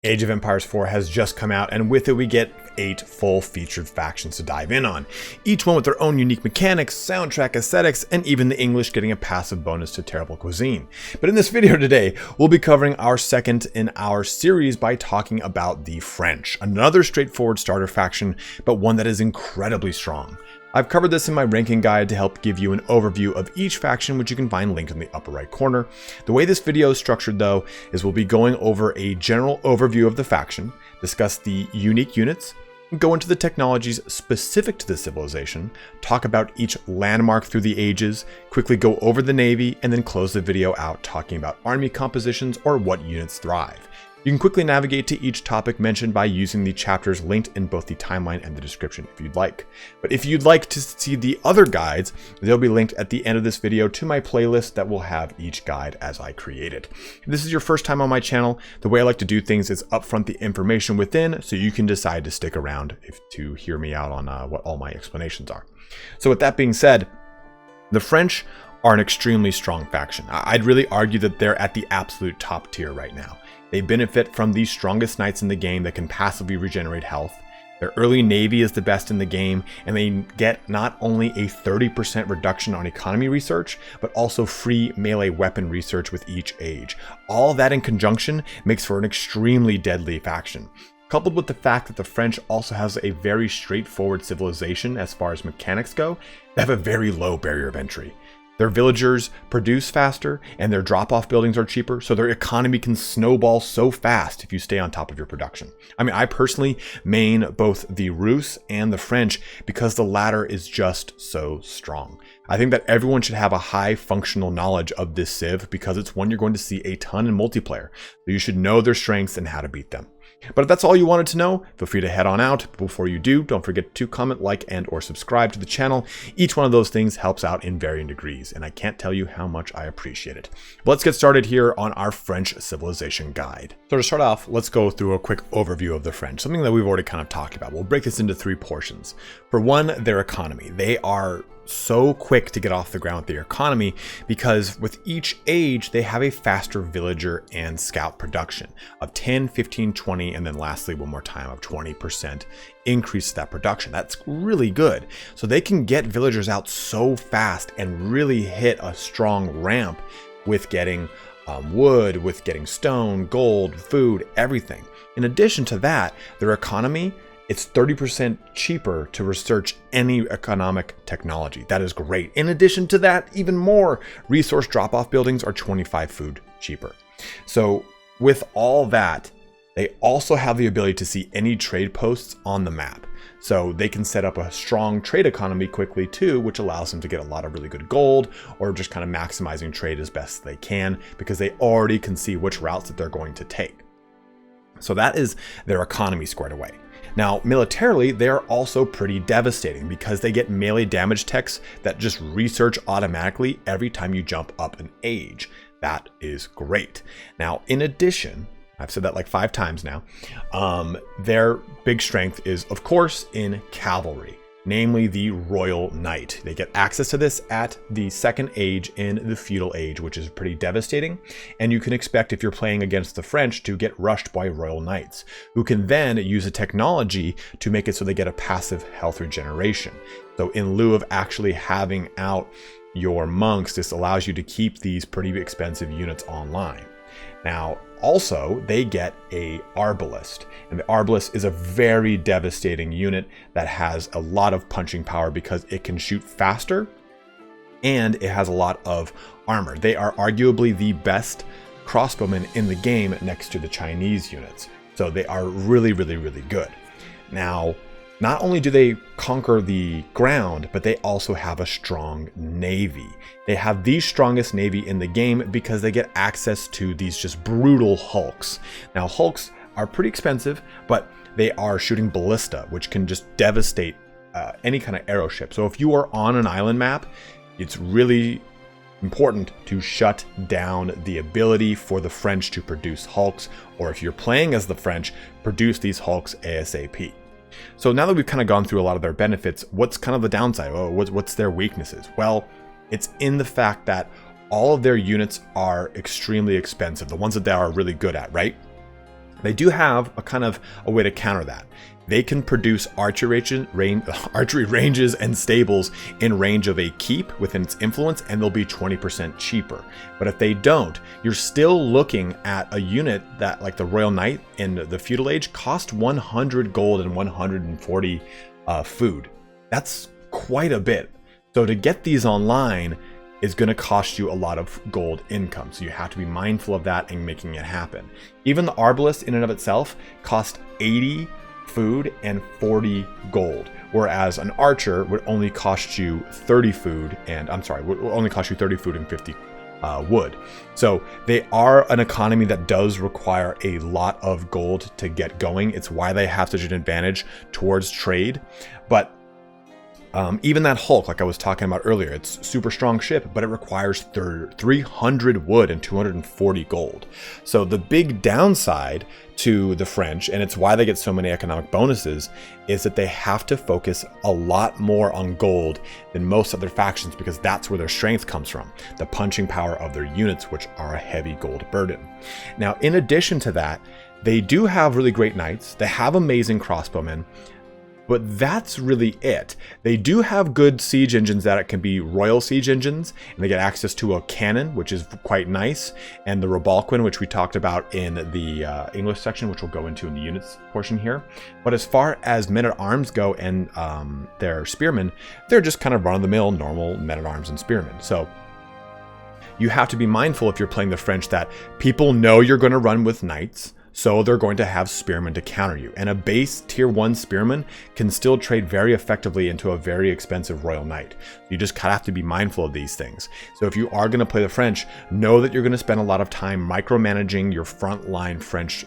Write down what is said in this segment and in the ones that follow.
Age of Empires 4 has just come out, and with it we get 8 full featured factions to dive in on, each one with their own unique mechanics, soundtrack, aesthetics, and even the English getting a passive bonus to Terrible Cuisine. But in this video today, we'll be covering our second in our series by talking about the French, another straightforward starter faction, but one that is incredibly strong. I've covered this in my ranking guide to help give you an overview of each faction, which you can find linked in the upper right corner. The way this video is structured though, is we'll be going over a general overview of the faction, discuss the unique units, go into the technologies specific to the civilization, talk about each landmark through the ages, quickly go over the navy, and then close the video out talking about army compositions or what units thrive. You can quickly navigate to each topic mentioned by using the chapters linked in both the timeline and the description if you'd like. But if you'd like to see the other guides, they'll be linked at the end of this video to my playlist that will have each guide as I create it. If this is your first time on my channel, the way I like to do things is upfront the information within so you can decide to stick around to hear me out on what all my explanations are. So with that being said, the French are an extremely strong faction. I'd really argue that they're at the absolute top tier right now. They benefit from the strongest knights in the game that can passively regenerate health. Their early navy is the best in the game, and they get not only a 30% reduction on economy research, but also free melee weapon research with each age. All that in conjunction makes for an extremely deadly faction. Coupled with the fact that the French also has a very straightforward civilization as far as mechanics go, they have a very low barrier of entry. Their villagers produce faster and their drop-off buildings are cheaper, so their economy can snowball so fast if you stay on top of your production. I mean, I personally main both the Rus and the French because the latter is just so strong. I think that everyone should have a high functional knowledge of this civ because it's one you're going to see a ton in multiplayer. So you should know their strengths and how to beat them. But if that's all you wanted to know, feel free to head on out. But before you do, don't forget to comment, like, and or subscribe to the channel. Each one of those things helps out in varying degrees, and I can't tell you how much I appreciate it. But let's get started here on our French civilization guide. So to start off, let's go through a quick overview of the French, something that we've already kind of talked about. We'll break this into 3 portions. For one, their economy. They are so quick to get off the ground with their economy because with each age they have a faster villager and scout production of 10, 15, 20, and then lastly one more time of 20% increase that production. That's really good. So they can get villagers out so fast and really hit a strong ramp with getting wood, with getting stone, gold, food, everything. In addition to that, their economy, it's 30% cheaper to research any economic technology. That is great. In addition to that, even more, resource drop-off buildings are 25 food cheaper. So with all that, they also have the ability to see any trade posts on the map. So they can set up a strong trade economy quickly too, which allows them to get a lot of really good gold or just kind of maximizing trade as best they can because they already can see which routes that they're going to take. So that is their economy squared away. Now, militarily, they are also pretty devastating because they get melee damage techs that just research automatically every time you jump up an age. That is great. Now, in addition, I've said that like 5 times now, their big strength is, of course, in cavalry, namely the Royal Knight. They get access to this at the second age in the feudal age, which is pretty devastating. And you can expect if you're playing against the French to get rushed by Royal Knights, who can then use a technology to make it so they get a passive health regeneration. So in lieu of actually having out your monks, this allows you to keep these pretty expensive units online. Now, also, they get a Arbalest, and the Arbalest is a very devastating unit that has a lot of punching power because it can shoot faster and it has a lot of armor. They are arguably the best crossbowmen in the game next to the Chinese units. So they are really, really, really good. Now, not only do they conquer the ground, but they also have a strong navy. They have the strongest navy in the game because they get access to these just brutal hulks. Now, hulks are pretty expensive, but they are shooting ballista, which can just devastate any kind of arrow ship. So if you are on an island map, it's really important to shut down the ability for the French to produce hulks, or if you're playing as the French, produce these hulks ASAP. So now that we've kind of gone through a lot of their benefits, what's kind of the downside? What's their weaknesses? Well, it's in the fact that all of their units are extremely expensive, the ones that they are really good at, right? They do have a kind of a way to counter that. They can produce archery ranges and stables in range of a keep within its influence, and they'll be 20% cheaper. But if they don't, you're still looking at a unit that, like the Royal Knight in the Feudal Age, cost 100 gold and 140 food. That's quite a bit. So to get these online is going to cost you a lot of gold income. So you have to be mindful of that and making it happen. Even the Arbalest in and of itself cost 80 food and 40 gold, whereas an archer would only cost you 30 food and would only cost you 30 food and 50 wood. So they are an economy that does require a lot of gold to get going. It's why they have such an advantage towards trade. But even that Hulk, like I was talking about earlier, it's super strong ship, but it requires 300 wood and 240 gold. So the big downside to the French, and it's why they get so many economic bonuses, is that they have to focus a lot more on gold than most other factions, because that's where their strength comes from, the punching power of their units, which are a heavy gold burden. Now, in addition to that, they do have really great knights. They have amazing crossbowmen. But that's really it. They do have good siege engines that it can be royal siege engines, and they get access to a cannon, which is quite nice, and the Rebalquin, which we talked about in the English section, which we'll go into in the units portion here. But as far as men-at-arms go and their spearmen, they're just kind of run-of-the-mill, normal men-at-arms and spearmen. So you have to be mindful if you're playing the French that people know you're going to run with knights, so they're going to have spearmen to counter you. And a base tier 1 spearman can still trade very effectively into a very expensive Royal Knight. You just kind of have to be mindful of these things. So if you are going to play the French, know that you're going to spend a lot of time micromanaging your frontline French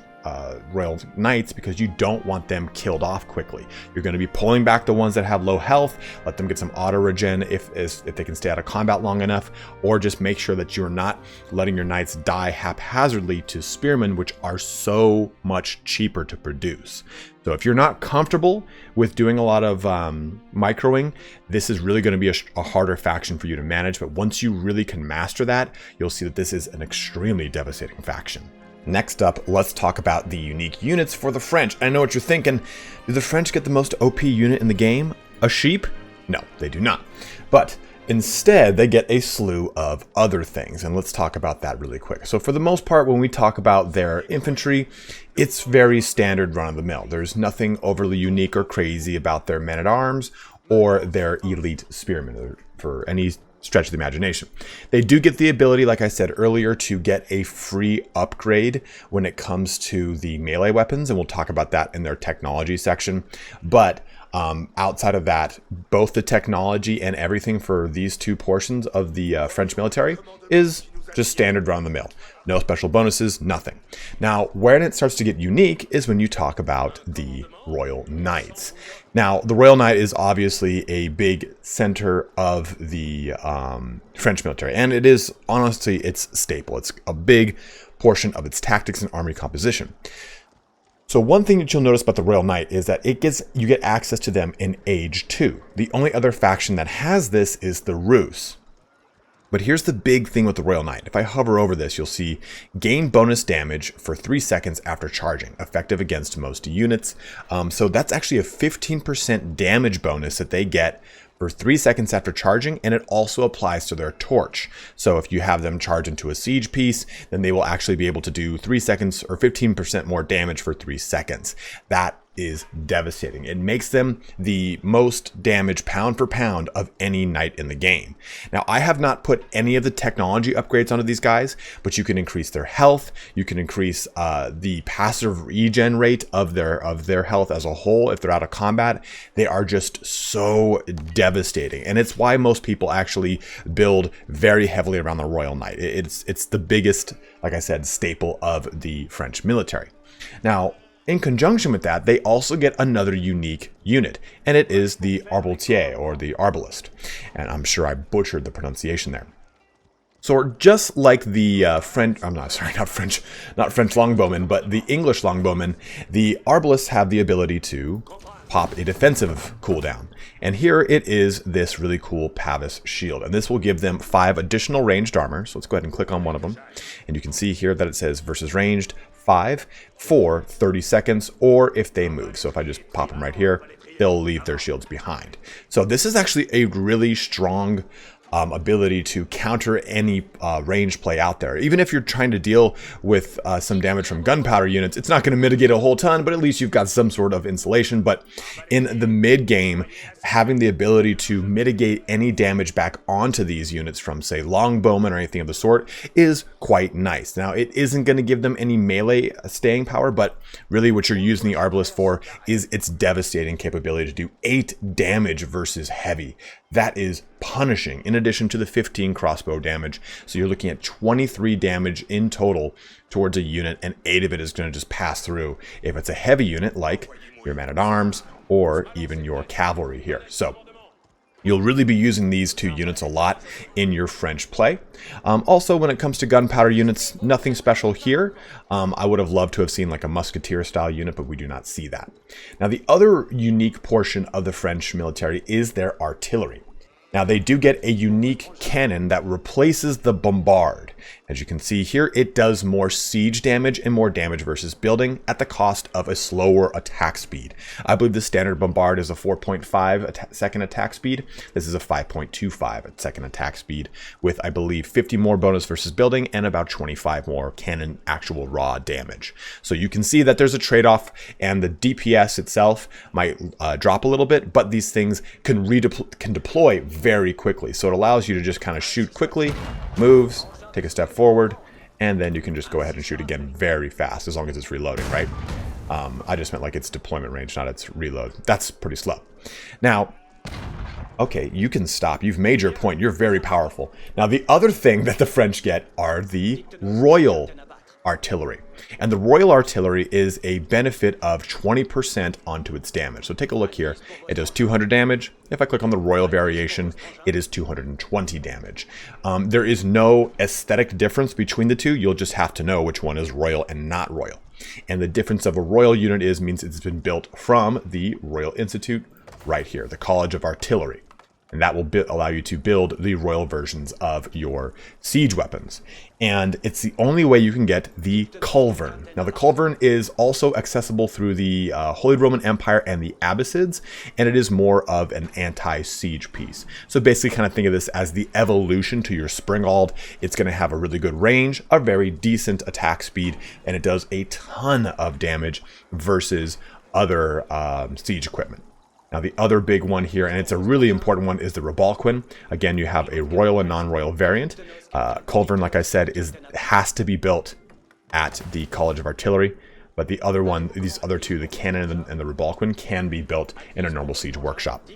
Royal Knights, because you don't want them killed off quickly. You're going to be pulling back the ones that have low health, let them get some auto regen if they can stay out of combat long enough, or just make sure that you're not letting your knights die haphazardly to spearmen, which are so much cheaper to produce. So if you're not comfortable with doing a lot of microing, this is really going to be a harder faction for you to manage. But once you really can master that, you'll see that this is an extremely devastating faction. Next up, let's talk about the unique units for the French. I know what you're thinking. Do the French get the most OP unit in the game? A sheep? No, they do not. But instead, they get a slew of other things, and let's talk about that really quick. So for the most part, when we talk about their infantry, it's very standard run-of-the-mill. There's nothing overly unique or crazy about their men-at-arms or their elite spearmen for any stretch of the imagination. They do get the ability, like I said earlier, to get a free upgrade when it comes to the melee weapons, and we'll talk about that in their technology section. But outside of that, both the technology and everything for these two portions of the French military is just standard run-of-the-mill. No special bonuses, nothing. Now, when it starts to get unique is when you talk about the Royal Knights. Now, the Royal Knight is obviously a big center of the French military, and it is honestly its staple. It's a big portion of its tactics and army composition. So one thing that you'll notice about the Royal Knight is that you get access to them in Age 2. The only other faction that has this is the Rus. But here's the big thing with the Royal Knight. If I hover over this, you'll see gain bonus damage for 3 seconds after charging, effective against most units. So that's actually a 15% damage bonus that they get for 3 seconds after charging, and it also applies to their torch. So if you have them charge into a siege piece, then they will actually be able to do 3 seconds or 15% more damage for 3 seconds. That is devastating. It makes them the most damage pound for pound of any knight in the game. Now, I have not put any of the technology upgrades onto these guys, but you can increase their health. You can increase the passive regen rate of their health as a whole. If they're out of combat, they are just so devastating. And it's why most people actually build very heavily around the Royal Knight. It's the biggest, like I said, staple of the French military. Now, in conjunction with that, they also get another unique unit, and it is the Arbaletier, or the Arbalest. And I'm sure I butchered the pronunciation there. So just like the not French longbowmen, but the English longbowmen, the Arbalests have the ability to pop a defensive cooldown. And here it is this really cool Pavis shield. And this will give them 5 additional ranged armor. So let's go ahead and click on one of them. And you can see here that it says versus ranged, 5 for 30 seconds, or if they move. So if I just pop them right here, they'll leave their shields behind. So this is actually a really strong ability to counter any range play out there. Even if you're trying to deal with some damage from gunpowder units, it's not going to mitigate a whole ton, but at least you've got some sort of insulation. But in the mid game, having the ability to mitigate any damage back onto these units from, say, longbowmen or anything of the sort is quite nice. Now, it isn't going to give them any melee staying power, but really what you're using the Arbalest for is its devastating capability to do 8 damage versus heavy. That is punishing, in addition to the 15 crossbow damage. So you're looking at 23 damage in total towards a unit, and 8 of it is going to just pass through if it's a heavy unit like your man-at-arms or even your cavalry here. So you'll really be using these 2 units a lot in your French play. Also, when it comes to gunpowder units, nothing special here. I would have loved to have seen like a musketeer style unit, but we do not see that. Now, the other unique portion of the French military is their artillery. Now, they do get a unique cannon that replaces the bombard. As you can see here, it does more siege damage and more damage versus building at the cost of a slower attack speed. I believe the standard bombard is a 4.5 second attack speed. This is a 5.25 second attack speed with, I believe, 50 more bonus versus building and about 25 more cannon actual raw damage. So you can see that there's a trade-off, and the DPS itself might drop a little bit, but these things can deploy very quickly. So it allows you to just kind of shoot quickly, moves, take a step forward, and then you can just go ahead and shoot again very fast, as long as it's reloading, right? I just meant like its deployment range, not its reload. That's pretty slow. Now, okay, you can stop. You've made your point. You're very powerful. Now, the other thing that the French get are the Royal Artillery. And the Royal Artillery is a benefit of 20% onto its damage. So take a look here. It does 200 damage. If I click on the Royal variation, it is 220 damage. There is no aesthetic difference between the two. You'll just have to know which one is Royal and not Royal. And the difference of a Royal unit means it's been built from the Royal Institute right here, the College of Artillery. And that will allow you to build the royal versions of your siege weapons. And it's the only way you can get the culverin. Now, the culverin is also accessible through the Holy Roman Empire and the Abbasids, and it is more of an anti-siege piece. So basically kind of think of this as the evolution to your Springald. It's going to have a really good range, a very decent attack speed, and it does a ton of damage versus other siege equipment. Now, the other big one here, and it's a really important one, is the Rebalquin. Again, you have a royal and non-royal variant. Culverin, like I said, has to be built at the College of Artillery. But the other one, these other two, the cannon and the Rebalquin, can be built in a normal siege workshop.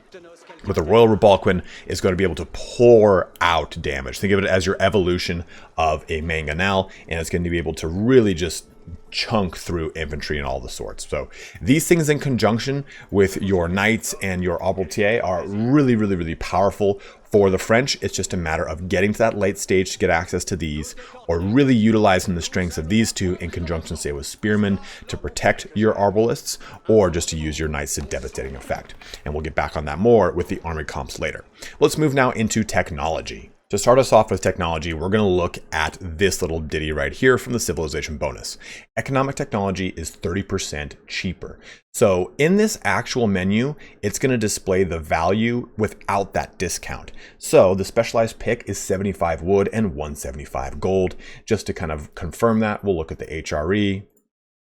But the Royal Rebalquin is going to be able to pour out damage. Think of it as your evolution of a mangonel, and it's going to be able to really just chunk through infantry and all the sorts. So these things in conjunction with your knights and your arbaletiers are really, really, really powerful for the French. It's just a matter of getting to that late stage to get access to these, or really utilizing the strengths of these two in conjunction, say, with spearmen to protect your arbalists, or just to use your knights to devastating effect. And we'll get back on that more with the army comps later. Let's move now into technology. To start us off with technology, we're going to look at this little ditty right here from the civilization bonus. Economic technology is 30% cheaper. So in this actual menu, it's going to display the value without that discount. So the specialized pick is 75 wood and 175 gold. Just to kind of confirm that, we'll look at the HRE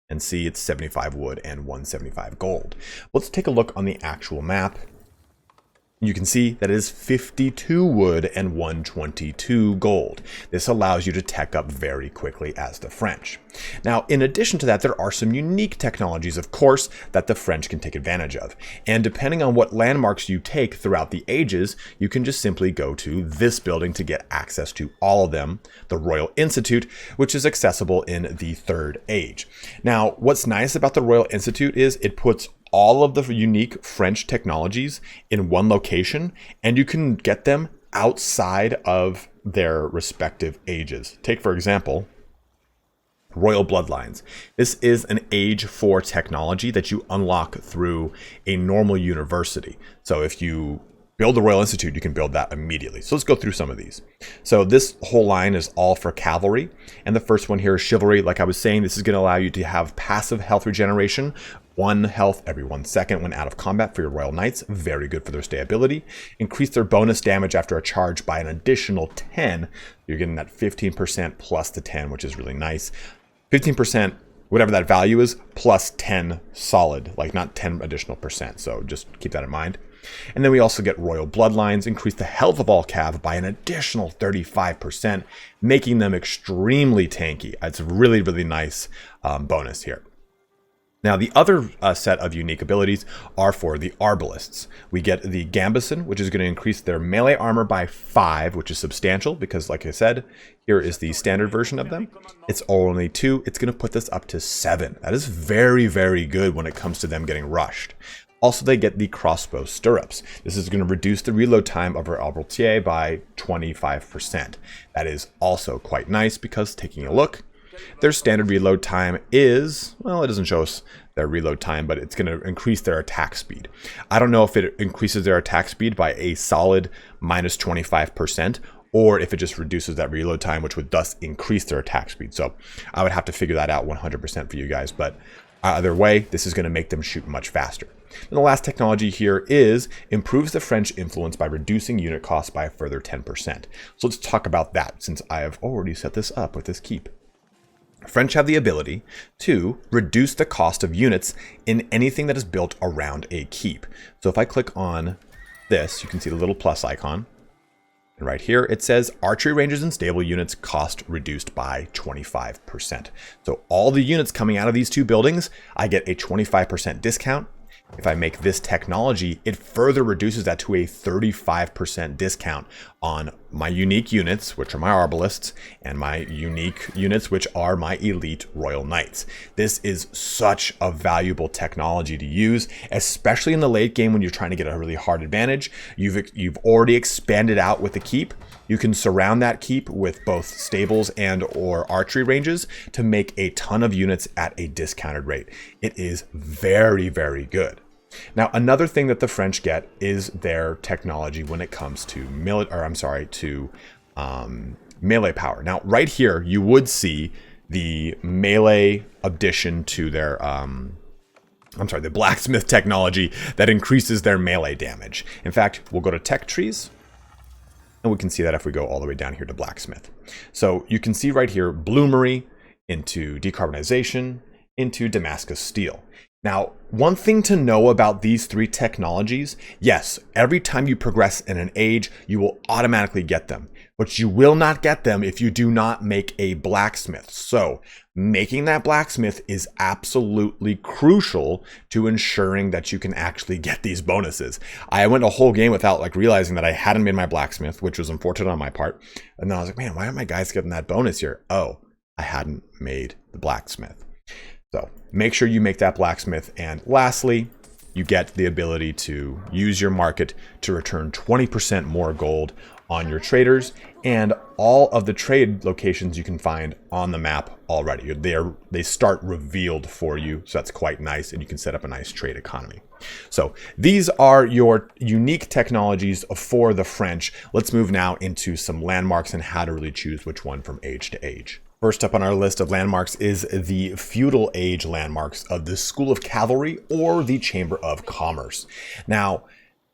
and see it's 75 wood and 175 gold. Let's take a look on the actual map. You can see that it is 52 wood and 122 gold. This allows you to tech up very quickly as the French. Now, in addition to that, there are some unique technologies, of course, that the French can take advantage of. And depending on what landmarks you take throughout the ages, you can just simply go to this building to get access to all of them, the Royal Institute, which is accessible in the Third Age. Now, what's nice about the Royal Institute is it puts all of the unique French technologies in one location, and you can get them outside of their respective ages. Take, for example, Royal Bloodlines. This is an age 4 technology that you unlock through a normal university. So if you build the Royal Institute, you can build that immediately. So let's go through some of these. So this whole line is all for cavalry. And the first one here is chivalry. Like I was saying, this is going to allow you to have passive health regeneration, 1 health every 1 second when out of combat for your Royal Knights. Very good for their stayability. Increase their bonus damage after a charge by an additional 10. You're getting that 15% plus the 10, which is really nice. 15%, whatever that value is, plus 10 solid, like not 10 additional percent. So just keep that in mind. And then we also get Royal Bloodlines, increase the health of all cav by an additional 35%, making them extremely tanky. It's a really, really nice bonus here. Now, the other set of unique abilities are for the Arbalists. We get the Gambison, which is going to increase their melee armor by 5, which is substantial because, like I said, here is the standard version of them. It's only 2. It's going to put this up to 7. That is very, very good when it comes to them getting rushed. Also, they get the Crossbow Stirrups. This is going to reduce the reload time of our Albertier by 25%. That is also quite nice because, taking a look, their standard reload time is, well, it doesn't show us their reload time, but it's going to increase their attack speed. I don't know if it increases their attack speed by a solid minus 25%, or if it just reduces that reload time, which would thus increase their attack speed. So I would have to figure that out 100% for you guys, but either way, this is going to make them shoot much faster. And the last technology here is improves the French influence by reducing unit costs by a further 10%. So let's talk about that since I have already set this up with this keep. French have the ability to reduce the cost of units in anything that is built around a keep. So if I click on this, you can see the little plus icon. And right here, it says archery ranges and stable units cost reduced by 25%. So all the units coming out of these 2 buildings, I get a 25% discount. If I make this technology, it further reduces that to a 35% discount on my unique units, which are my Arbalists, and my unique units, which are my elite Royal Knights. This is such a valuable technology to use, especially in the late game when you're trying to get a really hard advantage. You've already expanded out with the keep. You can surround that keep with both stables and or archery ranges to make a ton of units at a discounted rate. It is very, very good. Now, another thing that the French get is their technology when it comes to melee power. Now, right here, you would see the melee addition to their, the blacksmith technology that increases their melee damage. In fact, we'll go to tech trees. And we can see that if we go all the way down here to blacksmith. So you can see right here, bloomery into decarbonization into Damascus steel. Now, one thing to know about these 3 technologies, yes, every time you progress in an age, you will automatically get them, but you will not get them if you do not make a blacksmith. So making that blacksmith is absolutely crucial to ensuring that you can actually get these bonuses. I went a whole game without realizing that I hadn't made my blacksmith, which was unfortunate on my part. And then I was like, man, why aren't my guys getting that bonus here? Oh, I hadn't made the blacksmith. So make sure you make that blacksmith. And lastly, you get the ability to use your market to return 20% more gold on your traders and all of the trade locations you can find on the map already. They start revealed for you, so that's quite nice, and you can set up a nice trade economy. So these are your unique technologies for the French. Let's move now into some landmarks and how to really choose which one from age to age. First up on our list of landmarks is the feudal age landmarks of the School of Cavalry or the Chamber of Commerce. Now,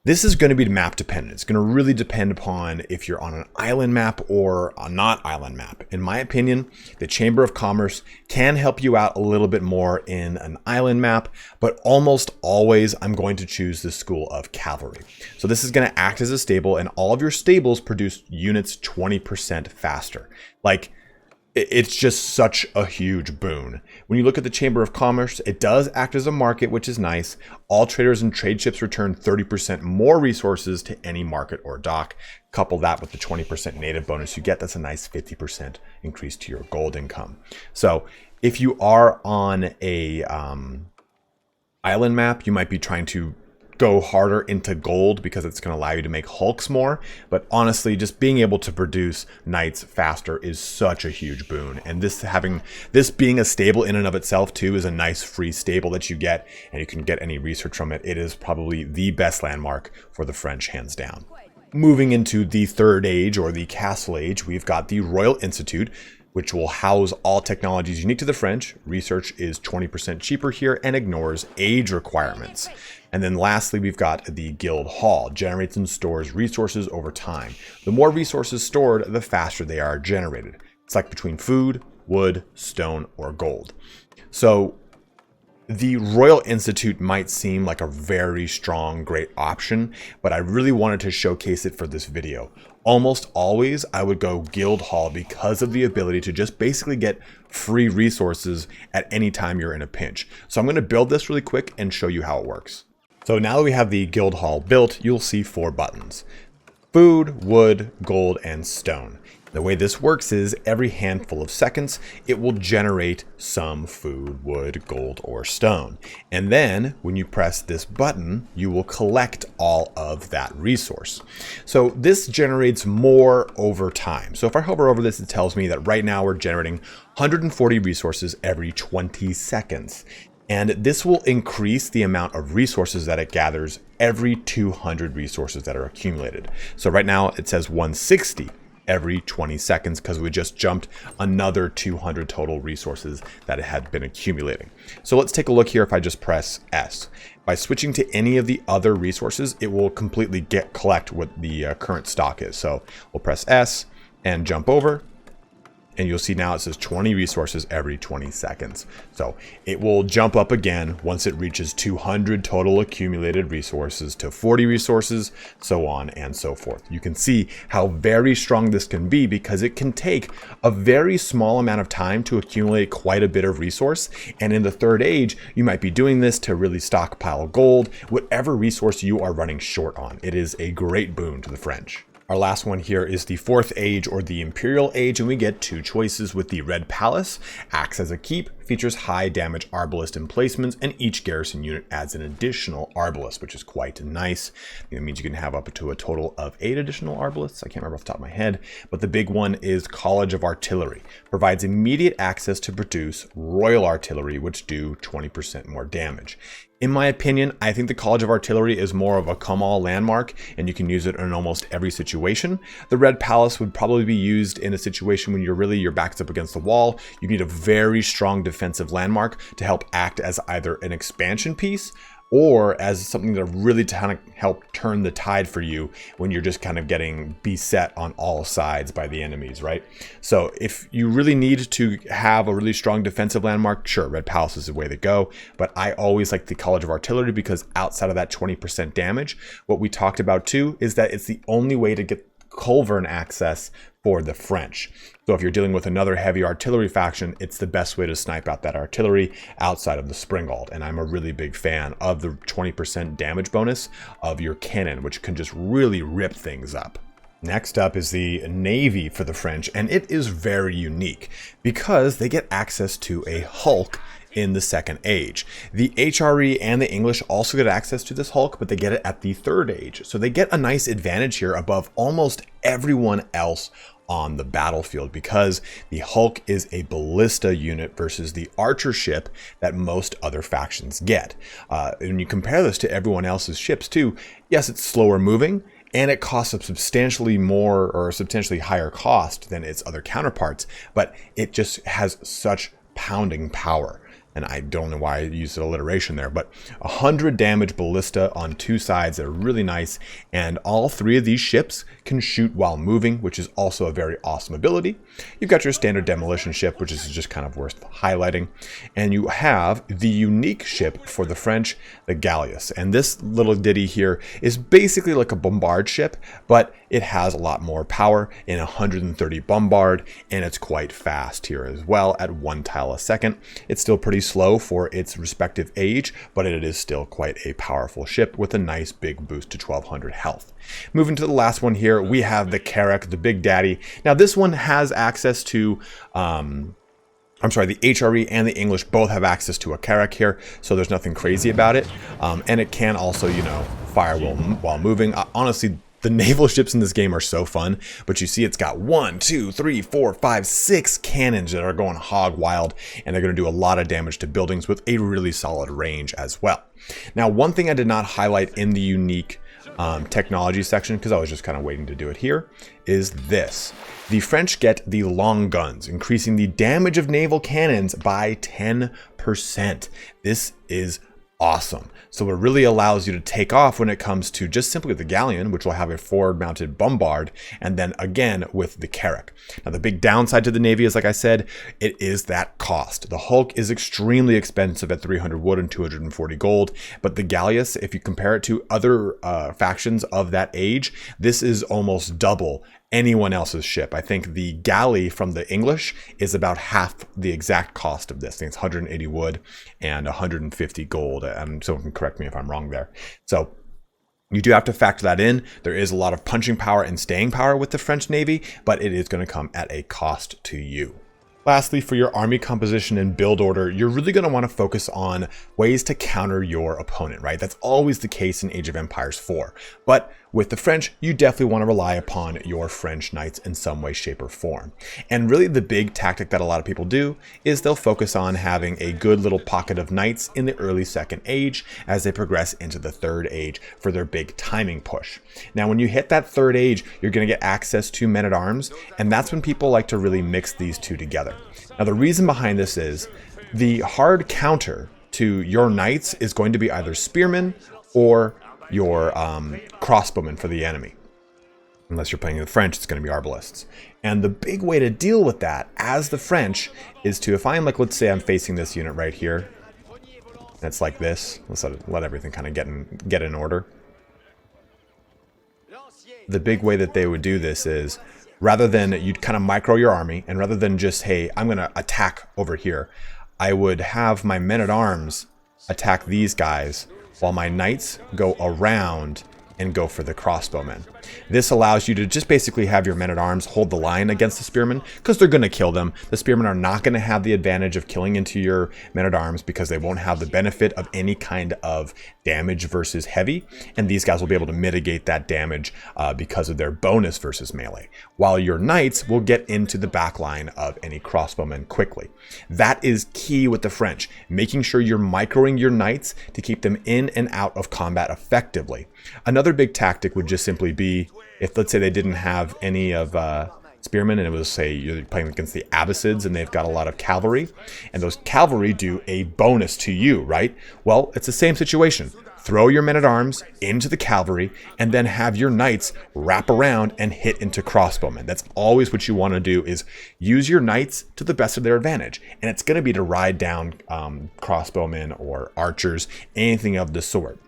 this is going to be map dependent. It's going to really depend upon if you're on an island map or a not island map. In my opinion, the Chamber of Commerce can help you out a little bit more in an island map, but almost always I'm going to choose the School of Cavalry. So this is going to act as a stable, and all of your stables produce units 20% faster. It's just such a huge boon. When you look at the Chamber of Commerce, it does act as a market, which is nice. All traders and trade ships return 30% more resources to any market or dock. Couple that with the 20% native bonus you get, that's a nice 50% increase to your gold income. So if you are on a island map, you might be trying to go harder into gold because it's going to allow you to make hulks more. But honestly, just being able to produce knights faster is such a huge boon. And this being a stable in and of itself too is a nice free stable that you get, and you can get any research from it. It is probably the best landmark for the French, hands down. Moving into the third age, or the castle age, we've got the Royal Institute, which will house all technologies unique to the French. Research is 20% cheaper here and ignores age requirements. And then lastly, we've got the Guild Hall, generates and stores resources over time. The more resources stored, the faster they are generated. It's like between food, wood, stone, or gold. So the Royal Institute might seem like a very strong, great option, but I really wanted to showcase it for this video. Almost always I would go Guild Hall because of the ability to just basically get free resources at any time you're in a pinch. So I'm going to build this really quick and show you how it works. So now that we have the Guild Hall built, you'll see 4 buttons: food, wood, gold, and stone. The way this works is every handful of seconds, it will generate some food, wood, gold, or stone. And then when you press this button, you will collect all of that resource. So this generates more over time. So if I hover over this, it tells me that right now we're generating 140 resources every 20 seconds. And this will increase the amount of resources that it gathers every 200 resources that are accumulated. So right now it says 160 every 20 seconds because we just jumped another 200 total resources that it had been accumulating. So let's take a look here. If I just press S, by switching to any of the other resources, it will completely collect what the current stock is. So we'll press S and jump over, and you'll see now it says 20 resources every 20 seconds. So it will jump up again once it reaches 200 total accumulated resources to 40 resources, so on and so forth. You can see how very strong this can be because it can take a very small amount of time to accumulate quite a bit of resource. And in the third age, you might be doing this to really stockpile gold, whatever resource you are running short on. It is a great boon to the French. Our last one here is the fourth age, or the Imperial Age, and we get 2 choices with the Red Palace. Acts as a keep, features high damage Arbalest emplacements, and each garrison unit adds an additional Arbalest, which is quite nice. It means you can have up to a total of 8 additional Arbalests. I can't remember off the top of my head, but the big one is College of Artillery. Provides immediate access to produce Royal Artillery, which do 20% more damage. In my opinion, I think the College of Artillery is more of a come-all landmark, and you can use it in almost every situation. The Red Palace would probably be used in a situation when your back's up against the wall. You need a very strong defensive landmark to help act as either an expansion piece or as something to really kind of help turn the tide for you when you're just kind of getting beset on all sides by the enemies, right? So if you really need to have a really strong defensive landmark, sure, Red Palace is the way to go. But I always like the College of Artillery because outside of that 20% damage, what we talked about too is that it's the only way to get culverin access for the French. So if you're dealing with another heavy artillery faction, it's the best way to snipe out that artillery outside of the Springald. And I'm a really big fan of the 20% damage bonus of your cannon, which can just really rip things up. Next up is the Navy for the French, and it is very unique because they get access to a Hulk in the second age. The HRE and the English also get access to this Hulk, but they get it at the third age. So they get a nice advantage here above almost everyone else on the battlefield because the Hulk is a ballista unit versus the archer ship that most other factions get. When you compare this to everyone else's ships too, yes, it's slower moving, and it costs a substantially more or a substantially higher cost than its other counterparts, but it just has such pounding power. And I don't know why I used alliteration there, but 100 damage ballista on 2 sides that are really nice. And all 3 of these ships can shoot while moving, which is also a very awesome ability. You've got your standard demolition ship, which is just kind of worth highlighting. And you have the unique ship for the French, the Galleass. And this little ditty here is basically like a bombard ship, but it has a lot more power in 130 bombard, and it's quite fast here as well at 1 tile a second. It's still pretty slow for its respective age, but it is still quite a powerful ship with a nice big boost to 1200 health. Moving to the last one here, we have the Carrack, the Big Daddy. Now this one has access to I'm sorry, the HRE and the English both have access to a Carrack here, so there's nothing crazy about it. And it can also, you know, fire while moving. Honestly, the naval ships in this game are so fun, but you see it's got 1, 2, 3, 4, 5, 6 cannons that are going hog wild, and they're going to do a lot of damage to buildings with a really solid range as well. Now, one thing I did not highlight in the unique technology section, because I was just kind of waiting to do it here, is this. The French get the long guns, increasing the damage of naval cannons by 10%. This is awesome. So it really allows you to take off when it comes to just simply the galleon, which will have a forward mounted bombard, and then again with the Carrack. Now the big downside to the Navy is, like I said, it is that cost. The Hulk is extremely expensive at 300 wood and 240 gold, but the Galleass, if you compare it to other factions of that age, this is almost double anyone else's ship. I think the galley from the English is about half the exact cost of this. I think it's 180 wood and 150 gold. Someone can correct me if I'm wrong there. So you do have to factor that in. There is a lot of punching power and staying power with the French Navy, but it is going to come at a cost to you. Lastly, for your army composition and build order, you're really going to want to focus on ways to counter your opponent, right? That's always the case in Age of Empires 4. But with the French, you definitely want to rely upon your French knights in some way, shape, or form. And really the big tactic that a lot of people do is they'll focus on having a good little pocket of knights in the early second age as they progress into the third age for their big timing push. Now, when you hit that third age, you're going to get access to men-at-arms, and that's when people like to really mix these two together. Now, the reason behind this is the hard counter to your knights is going to be either spearmen or your crossbowmen for the enemy. Unless you're playing the French, it's going to be arbalists. And the big way to deal with that as the French is to, if I'm like, let's say I'm facing this unit right here, and it's like this, let's let everything kind of get in order. The big way that they would do this is, rather than you'd kind of micro your army, and rather than just, hey, I'm going to attack over here, I would have my men-at-arms attack these guys while my knights go around and go for the crossbowmen. This allows you to just basically have your men-at-arms hold the line against the spearmen, because they're going to kill them. The spearmen are not going to have the advantage of killing into your men-at-arms because they won't have the benefit of any kind of damage versus heavy, and these guys will be able to mitigate that damage because of their bonus versus melee, while your knights will get into the back line of any crossbowmen quickly. That is key with the French, making sure you're microing your knights to keep them in and out of combat effectively. Another big tactic would just simply be, if let's say they didn't have any of spearmen, and it was, say, you're playing against the Abbasids and they've got a lot of cavalry, and those cavalry do a bonus to you, right? Well, it's the same situation. Throw your men-at-arms into the cavalry and then have your knights wrap around and hit into crossbowmen. That's always what you want to do, is use your knights to the best of their advantage. And it's going to be to ride down crossbowmen or archers, anything of the sort.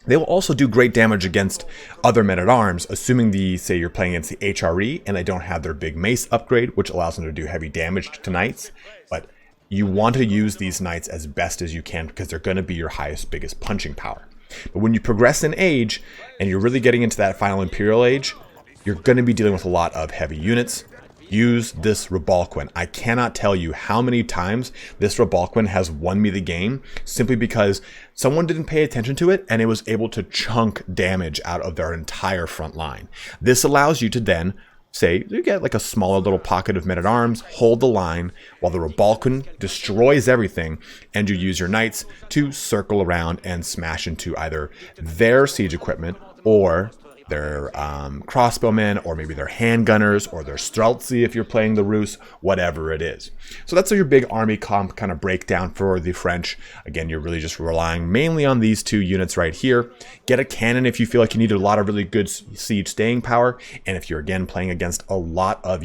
They will also do great damage against other men-at-arms, assuming say you're playing against the HRE and they don't have their big mace upgrade, which allows them to do heavy damage to knights. But you want to use these knights as best as you can because they're going to be your highest, biggest punching power. But when you progress in age and you're really getting into that final Imperial Age, you're going to be dealing with a lot of heavy units. Use this Rebalquin. I cannot tell you how many times this Rebalquin has won me the game simply because someone didn't pay attention to it and it was able to chunk damage out of their entire front line. This allows you to then, say, you get like a smaller little pocket of men-at-arms, hold the line while the Rebalquin destroys everything, and you use your knights to circle around and smash into either their siege equipment or their crossbowmen, or maybe their handgunners, or their Streltsy if you're playing the Rus, whatever it is. So that's your big army comp kind of breakdown for the French. Again, you're really just relying mainly on these two units right here. Get a cannon if you feel like you need a lot of really good siege staying power, and if you're again playing against a lot of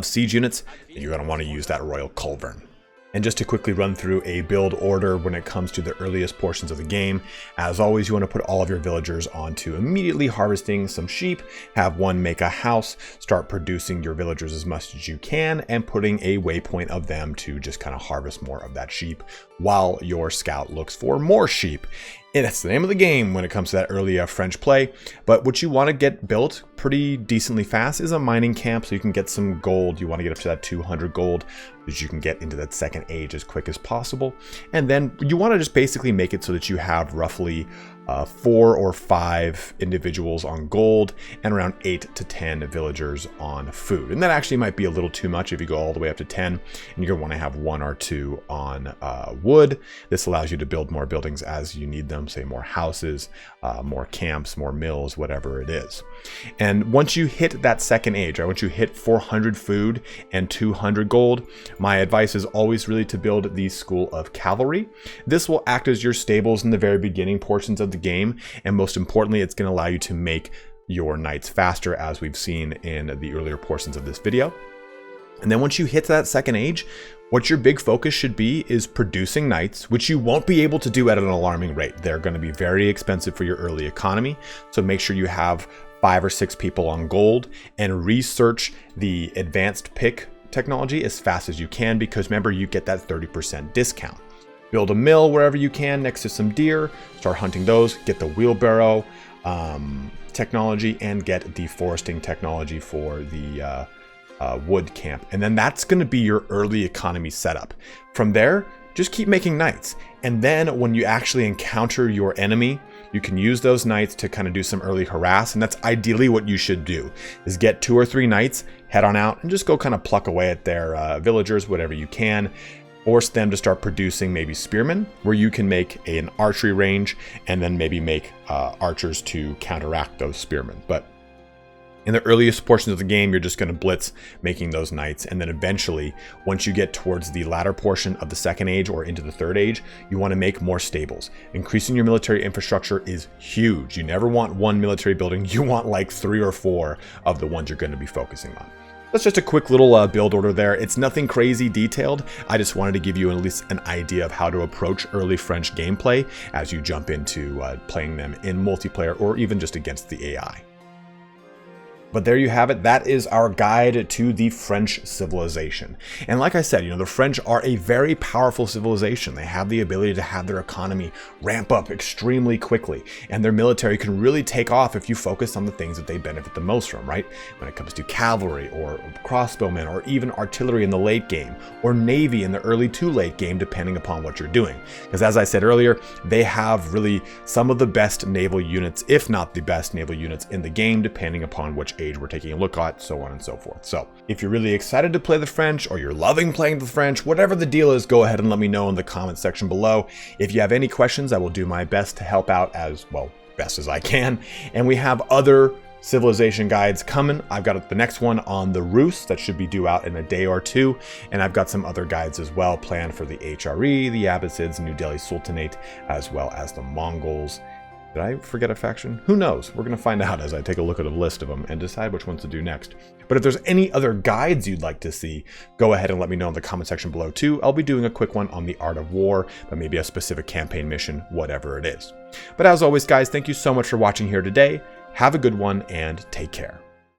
siege units, you're going to want to use that Royal Culverin. And just to quickly run through a build order when it comes to the earliest portions of the game, as always, you want to put all of your villagers onto immediately harvesting some sheep, have one make a house, start producing your villagers as much as you can, and putting a waypoint of them to just kind of harvest more of that sheep while your scout looks for more sheep. That's the name of the game when it comes to that early French play. But what you want to get built pretty decently fast is a mining camp so you can get some gold. You want to get up to that 200 gold so that you can get into that second age as quick as possible. And then you want to just basically make it so that you have roughly 4 or 5 individuals on gold and around 8 to 10 villagers on food. And that actually might be a little too much if you go all the way up to 10, and you're going to want to have 1 or 2 on wood. This allows you to build more buildings as you need them, say more houses, more camps, more mills, whatever it is. And once you hit that second age, once you hit 400 food and 200 gold, my advice is always really to build the School of Cavalry. This will act as your stables in the very beginning portions of the game, and most importantly, it's going to allow you to make your knights faster, as we've seen in the earlier portions of this video. And then once you hit that second age, what your big focus should be is producing knights, which you won't be able to do at an alarming rate. They're going to be very expensive for your early economy, so make sure you have 5 or 6 people on gold and research the advanced pick technology as fast as you can, because remember, you get that 30% discount. Build a mill wherever you can next to some deer, start hunting those, get the wheelbarrow technology, and get deforesting technology for the wood camp. And then that's going to be your early economy setup. From there, just keep making knights. And then when you actually encounter your enemy, you can use those knights to kind of do some early harass. And that's ideally what you should do, is get 2 or 3 knights, head on out, and just go kind of pluck away at their villagers, whatever you can. Force them to start producing maybe spearmen, where you can make an archery range and then maybe make archers to counteract those spearmen. But in the earliest portions of the game, you're just going to blitz making those knights. And then eventually, once you get towards the latter portion of the second age or into the third age, you want to make more stables. Increasing your military infrastructure is huge. You never want 1 military building. You want like 3 or 4 of the ones you're going to be focusing on. That's just a quick little build order there. It's nothing crazy detailed. I just wanted to give you at least an idea of how to approach early French gameplay as you jump into playing them in multiplayer or even just against the AI. But there you have it. That is our guide to the French civilization. And like I said, the French are a very powerful civilization. They have the ability to have their economy ramp up extremely quickly, and their military can really take off if you focus on the things that they benefit the most from, right? When it comes to cavalry or crossbowmen or even artillery in the late game, or navy in the early to late game, depending upon what you're doing. Because as I said earlier, they have really some of the best naval units, if not the best naval units in the game, depending upon which age we're taking a look at, so on and so forth. So if you're really excited to play the French, or you're loving playing the French, whatever the deal is, go ahead and let me know in the comment section below. If you have any questions, I will do my best to help out as well, best as I can. And we have other civilization guides coming. I've got the next one on the Rus that should be due out in a day or 2, and I've got some other guides as well planned for the HRE, the Abbasids, New Delhi Sultanate, as well as the Mongols. Did I forget a faction? Who knows? We're going to find out as I take a look at a list of them and decide which ones to do next. But if there's any other guides you'd like to see, go ahead and let me know in the comment section below too. I'll be doing a quick one on the Art of War, but maybe a specific campaign mission, whatever it is. But as always, guys, thank you so much for watching here today. Have a good one and take care.